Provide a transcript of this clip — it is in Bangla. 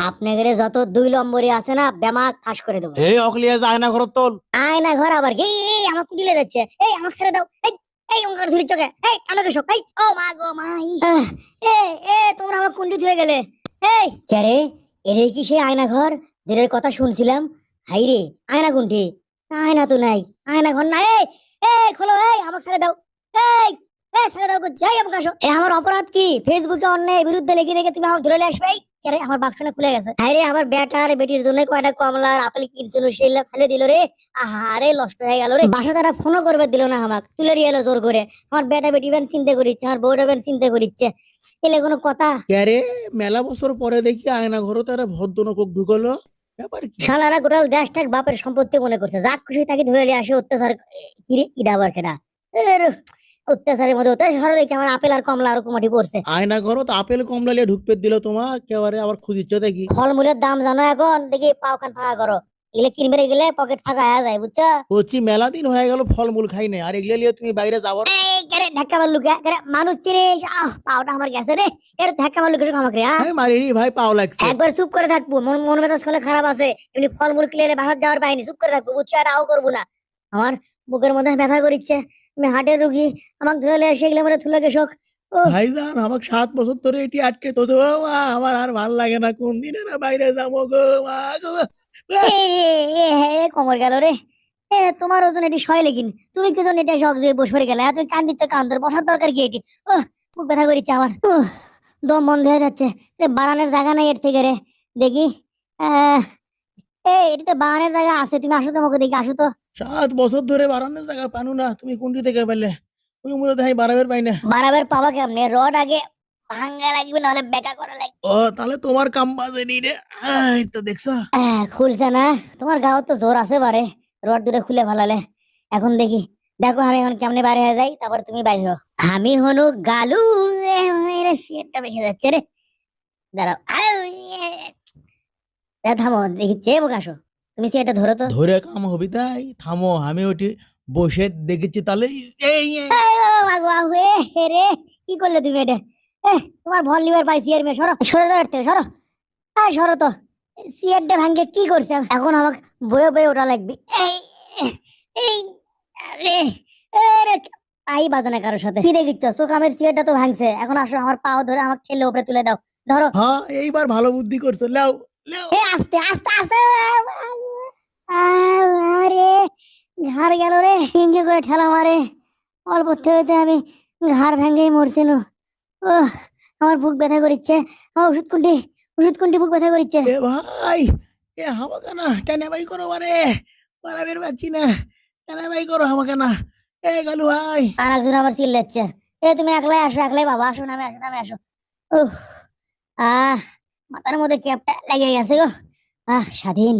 আপনাদের যত 2 নম্বরই আছে না বেমাক ফাঁস করে দেবো। এই অকলিয়া যায় না ঘর তোল। আয়না ঘর আবার কি? এই আমার কুটিলে যাচ্ছে। এই আমাকে ছেড়ে দাও। এই এই ওঙ্কার ধরি চোখে। এই আমাকে সব। এই ও মা গো মা। এ এ তোমরা আমার কুন্ডি ধুয়ে গেলে। এই কে রে? এরে কি সেই আয়না ঘর যেটার কথা শুনছিলাম? হাই রে, আয়না কুন্ডি। আয়না তো নাই, আয়না ঘর নাই। এই এই খোলো, এই আমাকে ছেড়ে দাও। এই এই ছেড়ে দাও, যাই আমাকে আসো। এ আমার অপরাধ কি? ফেসবুকে অন্যায়ের বিরুদ্ধে লিখে রেখে তুমি আমাকে ধরে নিয়ে আসবে? আরে আমার বাক্সটা খুলে গেছে। আরে আমার বেটা আর বেটির জন্য কয়টা কমলা আর আপেল কিনছিল সেইলা ফেলে দিল রে। আহারে নষ্ট হয়ে গেল রে। বাসা তারা ফোনও করবে দিল না আমাকে, তুলে নিয়ে এলো জোর করে। আমার বেটা বেটি বেন চিন্তা করিচ্ছে, আমার বউটা বেন চিন্তা করিচ্ছে। এলে কোনো কথা? ক্যারে মেলা বছর পরে দেখি আয়না ঘর তারা ভদ্রলোক ঢুকলো, ব্যাপার কি? শালারা গোটাল দেশটাক বাপের সম্পত্তি মনে করছে, যা খুশি তাকে ধরে নিয়ে আসে অত্যাচার। কিরে ইডা আবার কেনা? অত্যাচারের মধ্যে অত্যাচার দেখি আমার আপেল আর কমলা আর কুমাটি পড়ছে। আয়না ঘর তো আপেল কমলা লিয়ে ঢুকতে দিল তোমার, একেবারে আবার খুঁজিচ্ছ দেখি। ফলমূলের দাম জানো এখন? দেখি পাও খান ফাঁকা করো। এগুলো কিনবে গেলে পকেট ফাঁকা হয়ে যায়, বুঝছো? বলছি মেলা দিন হয়ে গেল ফলমূল খাই নাই, আর এগুলো লিয়ে তুমি বাইরে যাবো? এই কেরে ধাক্কা মারলু কে? কেরে মানুষ চিনিস? পাওটা আমার গেছে রে। এর ধাক্কা মারলু কিছু আমাকে রে? হ্যাঁ মারিনি ভাই, পাও লাগছে। একবার চুপ করে থাকবো, মন মন মেজাজ হলে খারাপ আছে। এমনি ফলমূল কিনে বাসার যাওয়ার পাইনি, চুপ করে থাকবো, বুঝছো? আর আও করবো না। আমার বুকের মধ্যে ব্যথা করিচ্ছে, আমি হার্টের রুগী। আমাকে ধরে নিয়ে এসে এগুলো মানে থুলে কেশক। ও ভাইজান আমাকে 7 বছর ধরে এটি আটকে তো, মা আমার আর ভাল লাগে না, কোন দিনে না বাইরে যাবো গো মা গো। কোমর গেল রে। তোমার ওজন এটি সয় লেগিন, তুমি কি জন্য এটা শখ যে বসে গেলে? তুমি কান দিচ্ছ, কান ধরে বসার দরকার কি এটি? খুব ব্যথা করিচ্ছে আমার। দম বন্ধ হয়ে যাচ্ছে। বানানোর জায়গা নাই এর থেকে রে। দেখি। আহ এই এটি তো বানানোর জায়গা আছে, তুমি আসো তো, আমাকে দেখি আসো তো। 7 বছর ধরে বারান্দার জায়গা পানু না, তুমি কোনটি থেকে পেলে? তুমি মূলত দেখাই বাড়াবের পাই না। বারাবার পাবা কেমনে? রড আগে ভাঙ্গা লাগবে, নাহলে বেকা করা লাগবে। ও তাহলে তোমার কাম বাজেনি রে। এই তো দেখছো। খুলছে না? তোমার গাও তো জোর আছে বারে, রড দুটো খুলে ভালালে। এখন দেখি, দেখো আমি এখন কেমনে বাইরে হয়ে যাই, তারপর তুমি বাইরে হও। আমি হনু গালু। সিটটা বেঁকে যাচ্ছে রে। দাঁড়াও। থামো, দেখি চেয়ে মুখ আসো। তুমি সিটটা ধরো তো। ধরে কাম হবি তাই? থামো, আমি ওটি বসে দেখেছি তাহলে। এই রে কি করলে তুমি এটা? তোমার ভল লিভার পাইছি এর মেয়ে, সরো সরে যাও এর থেকে, সরো। সরো তো। সিয়ারটা ভাঙ্গে কি করছে? এখন আমাকে বয়ে বয়ে ওটা লাগবে। এই এই আরে আরে পাই বাজানে কারোর সাথে কি দেখিচ্ছ? চোকামের সিয়ারটা তো ভাঙছে, এখন আসো আমার পাও ধরে আমাকে ঠেলে উপরে তুলে দাও। ধরো। হ্যাঁ এইবার ভালো বুদ্ধি করছো, লাও লাও। আস্তে আস্তে আস্তে। আরে ঘাড় গেল রে, ইঞ্জি করে ঠেলা মারে। অল্প থেকে আমি ঘাড় ভেঙেই মরছিল। ও আমার বুক ব্যথা করিচ্ছে। আমার ওষুধ কোনটি বুক ব্যথা করিচ্ছে। এ ভাই, এ আমাকে না টানে বাই করো বারে, বাড়াবের পাচ্ছি না, টানে বাই করো আমাকে না। এ গালু ভাই। আর একজন আবার চিল্লাচ্ছে। তুমি একলাই আসো, একলাই বাবা আসো, নামে আসো, নামে আসো। উহ আহ মাথার মধ্যে ক্যাপটা লেগে গেছে গো। স্বাধীন।